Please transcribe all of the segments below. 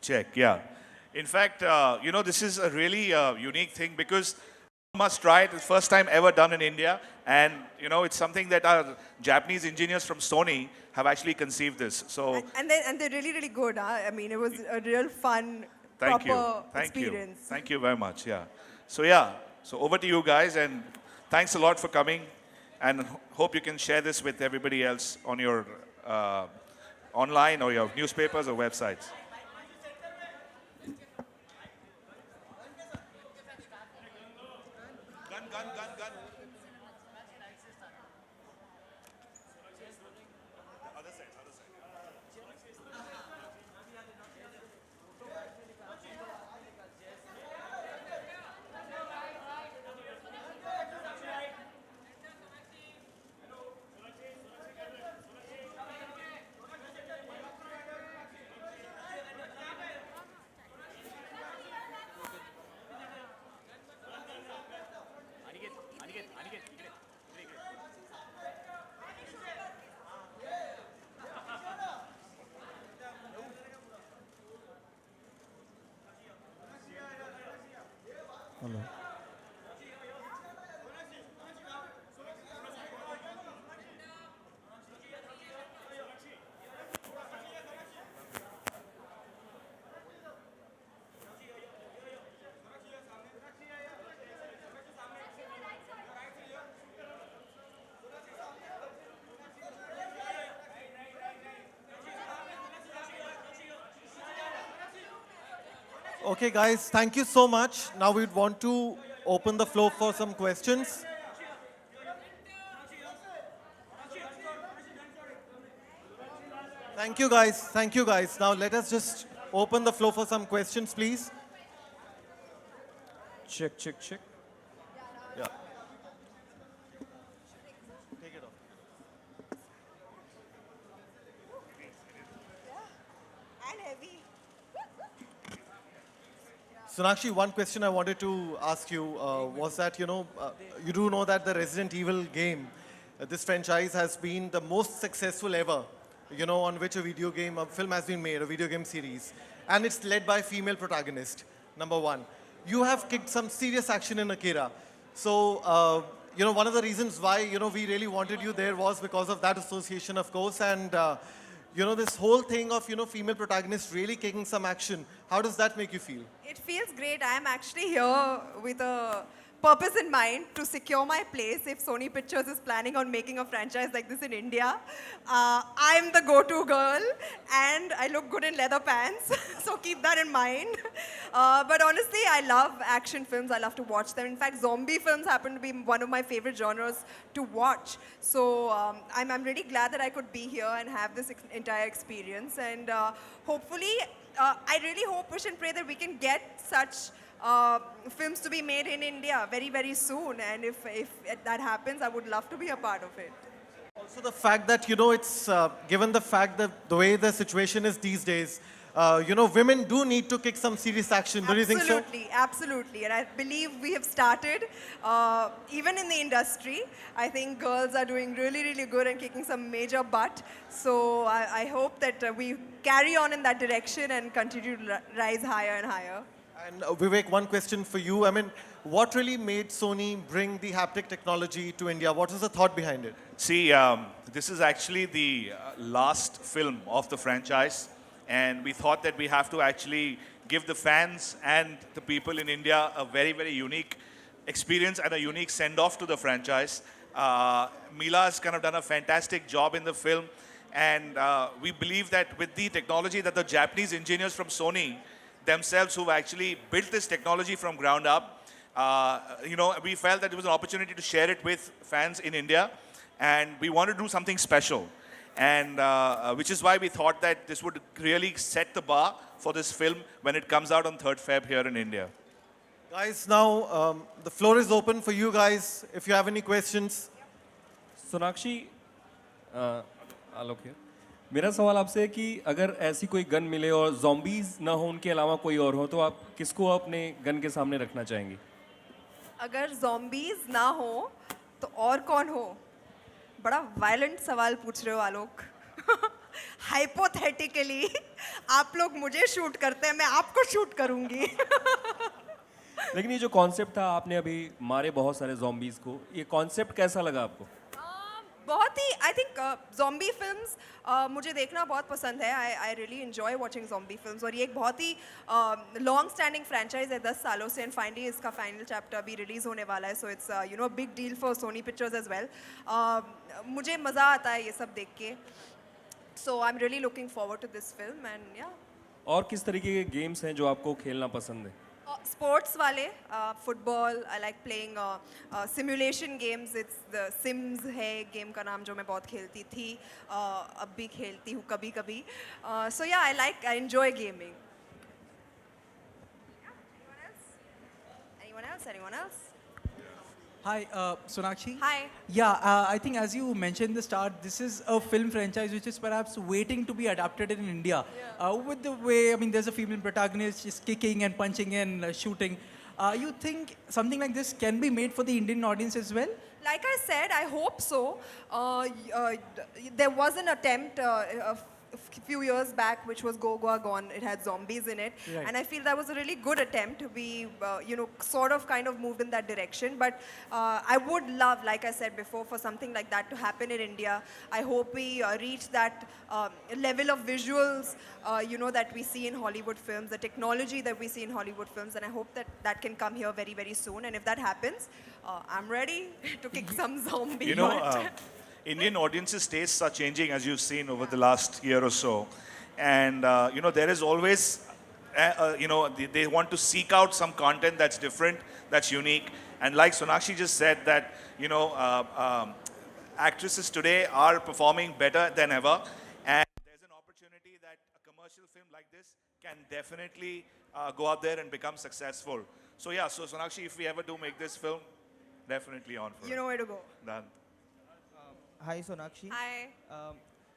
Check, yeah. In fact, this is a really unique thing because you must try it. It's the first time ever done in India. And, it's something that our Japanese engineers from Sony have actually conceived this. So, And they're really, really good. Huh? I mean, it was a real fun, thank you. proper Thank you. experience. Thank you very much, yeah. So over to you guys. And thanks a lot for coming. And hope you can share this with everybody else on your online or your newspapers or websites. Gun. Other side. Hello. Okay, guys, thank you so much. Now we'd want to open the floor for some questions. Thank you, guys. Thank you, guys. Now let us just open the floor for some questions, please. Check. Yeah. Take it off. And heavy. Sonakshi, one question I wanted to ask you was that, you do know that the Resident Evil game, this franchise has been the most successful ever, on which a film has been made, a video game series. And it's led by a female protagonist, number one. You have kicked some serious action in Akira. So, one of the reasons why, we really wanted you there was because of that association, of course. And, this whole thing of, female protagonists really kicking some action. How does that make you feel? It feels great. I'm actually here with a purpose in mind to secure my place if Sony Pictures is planning on making a franchise like this in India. I'm the go-to girl and I look good in leather pants, so keep that in mind. But honestly, I love action films. I love to watch them. In fact, zombie films happen to be one of my favorite genres to watch. So I'm really glad that I could be here and have this entire experience. And hopefully, I really hope, wish and pray that we can get such films to be made in India very, very soon. And if that happens, I would love to be a part of it. Also the fact that, it's given the fact that the way the situation is these days, women do need to kick some serious action. Do you think so? Absolutely. And I believe we have started, even in the industry. I think girls are doing really, really good and kicking some major butt. So I hope that we carry on in that direction and continue to rise higher and higher. And Vivek, one question for you. I mean, what really made Sony bring the haptic technology to India? What was the thought behind it? See, this is actually the last film of the franchise. And we thought that we have to actually give the fans and the people in India a very, very unique experience and a unique send-off to the franchise. Mila has kind of done a fantastic job in the film. And we believe that with the technology that the Japanese engineers from Sony themselves who've actually built this technology from ground up, we felt that it was an opportunity to share it with fans in India. And we wanted to do something special. And which is why we thought that this would really set the bar for this film when it comes out on 3rd Feb here in India. Guys, now the floor is open for you guys if you have any questions. Sonakshi आलोक है मेरा सवाल आपसे है कि अगर ऐसी कोई gun मिले और ज़ॉम्बीज ना हो उनके अलावा कोई और हो तो आप किसको अपने गन के सामने रखना चाहेंगे अगर ज़ॉम्बीज ना हो तो और कौन हो बड़ा वायलेंट सवाल पूछ रहे हो आलोक हाइपोथेटिकली आप लोग मुझे शूट करते हैं, मैं आपको शूट करूंगी. लेकिन ये जो कॉन्सेप्ट था, आपने अभी मारे बहुत सारे zombies को, ये कॉन्सेप्ट कैसा लगा आपको? बहुत ही आई थिंक ज़ॉम्बी फिल्म्स मुझे देखना बहुत पसंद है. I really enjoy watching zombie films और ये एक बहुत ही लॉन्ग स्टैंडिंग फ्रेंचाइज है 10 सालों से एंड फाइनली इसका फाइनल चैप्टर अभी रिलीज होने वाला है. So it's you know big deal for Sony Pictures as well. मुझे मज़ा आता है ये सब देख के. So I am really looking forward to this film and या और किस तरीके के गेम्स हैं जो आपको खेलना पसंद है? स्पोर्ट्स वाले football. I like playing simulation games. It's the Sims है गेम का नाम जो मैं बहुत खेलती थी. अब भी खेलती हूँ कभी कभी. सो या I enjoy gaming. Anyone else? Hi, Sonakshi. Hi. Yeah, I think as you mentioned in the start, this is a film franchise which is perhaps waiting to be adapted in India. With the way, I mean, there's a female protagonist, she's kicking and punching and shooting. You think something like this can be made for the Indian audience as well? Like I said, I hope so. There was an attempt a few years back which was Go Goa Gone. It had zombies in it. Right. And I feel that was a really good attempt. We, you know, sort of kind of moved in that direction. But I would love, like I said before, for something like that to happen in India. I hope we reach that level of visuals, you know, that we see in Hollywood films, the technology that we see in Hollywood films. And I hope that that can come here very, very soon. And if that happens, I'm ready to kick some zombie. You know, Indian audiences' tastes are changing, as you've seen over the last year or so. And, you know, there is always, you know, they want to seek out some content that's different, that's unique. And like Sonakshi just said that, you know, actresses today are performing better than ever. And there's an opportunity that a commercial film like this can definitely go out there and become successful. So yeah, so Sonakshi, if we ever do make this film, definitely on for You it. know where to go. Done. Hi Sonakshi. Hi.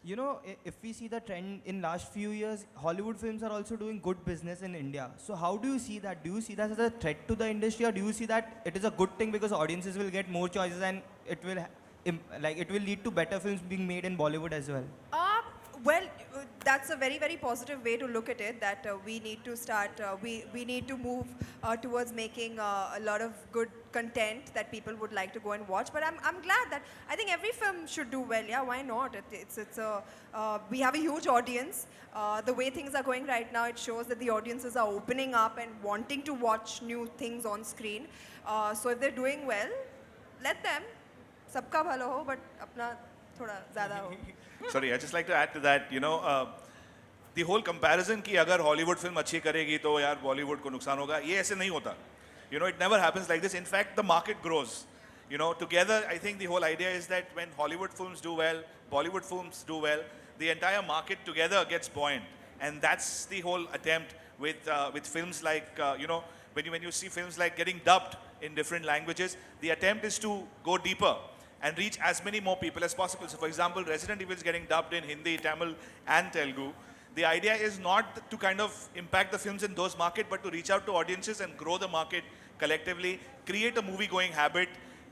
You know, if we see the trend in last few years, Hollywood films are also doing good business in India. So how do you see that? Do you see that as a threat to the industry, or do you see that it is a good thing because audiences will get more choices and it will it will lead to better films being made in Bollywood as well? Well, that's a very, very positive way to look at it, that we need to start, we need to move towards making a lot of good content that people would like to go and watch. But I'm glad that I think every film should do well. Yeah, why not? We have a huge audience. The way things are going right now, it shows that the audiences are opening up and wanting to watch new things on screen. So if they're doing well, let them. Sabka bhalo ho, but apna thoda zyada ho. Sorry, I just like to add to that, you know, the whole comparison कि अगर Hollywood film अच्छी करेगी तो यार बॉलीवुड को नुकसान होगा, ये ऐसे नहीं होता. You know, it never happens like this. In fact, the market grows. You know, together, I think the whole idea is that when Hollywood films do well, Bollywood films do well, the entire market together gets buoyant. And that's the whole attempt with films like, you know, when you see films like getting dubbed in different languages, the attempt is to go deeper and reach as many more people as possible. So for example, Resident Evil is getting dubbed in Hindi, Tamil and Telugu. The idea is not to kind of impact the films in those markets, but to reach out to audiences and grow the market collectively, create a movie-going habit,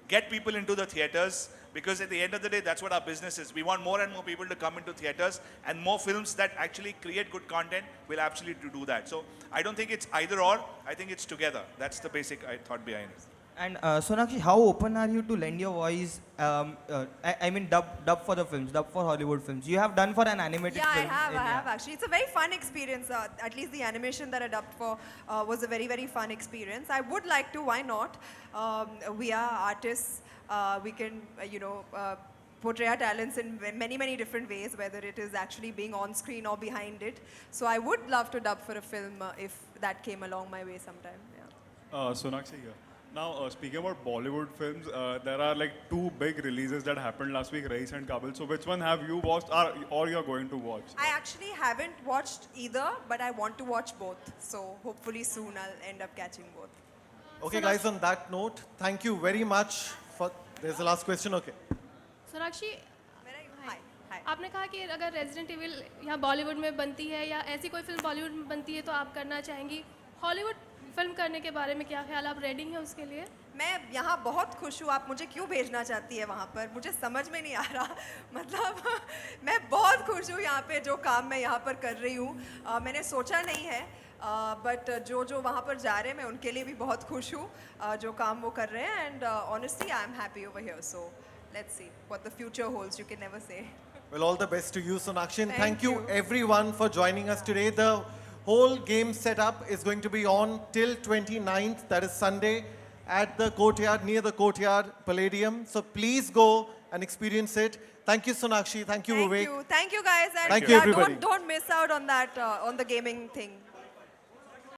get people into the theaters, because at the end of the day, that's what our business is. We want more and more people to come into theaters, and more films that actually create good content will absolutely do that. So I don't think it's either or, I think it's together. That's the basic thought behind it. And Sonakshi, how open are you to lend your voice? I mean, dub for the films, dub for Hollywood films. You have done for an animated Yeah, film. I have actually. It's a very fun experience. At least the animation that I dubbed for was a very, very fun experience. I would like to, why not? We are artists. We can, you know, portray our talents in many, many different ways, whether it is actually being on screen or behind it. So I would love to dub for a film if that came along my way sometime. Yeah. Sonakshi here. Now, speaking about Bollywood films, there are like two big releases that happened last week, Raees and Kabul. So which one have you watched or you're going to watch? I actually haven't watched either, but I want to watch both. So hopefully soon I'll end up catching both. Okay, guys, on that note, thank you very much for. There's the last question, okay. Sonakshi, Where are you? Hi. Hi. आपने कहा कि अगर resident evil यहाँ बॉलीवुड में बनती है या ऐसी कोई फिल्म बॉलीवुड में बनती है तो आप करना चाहेंगी. हॉलीवुड फिल्म करने के बारे में क्या ख्याल, आप रेडी हैं उसके लिए? मैं यहाँ बहुत खुश हूँ. आप मुझे क्यों भेजना चाहती है वहाँ पर? मुझे समझ में नहीं आ रहा. मतलब मैं बहुत खुश हूँ यहाँ पे जो काम मैं यहाँ पर कर रही हूँ. मैंने सोचा नहीं है. बट जो वहाँ पर जा रहे हैं मैं उनके लिए भी बहुत खुश हूँ जो काम वो कर रहे हैं. And honestly I am happy over here. So let's see what the future holds. You can never say. Well, all the best to you, Sonakshi. And Thank thank you you. everyone for joining us today. The whole game setup is going to be on till 29th, that is Sunday, at the courtyard, near the courtyard Palladium. So please go and experience it. Thank you, Sonakshi. Thank you, Vivek. Thank you guys. And Thank you, yeah, everybody. don't miss out on that on the gaming thing.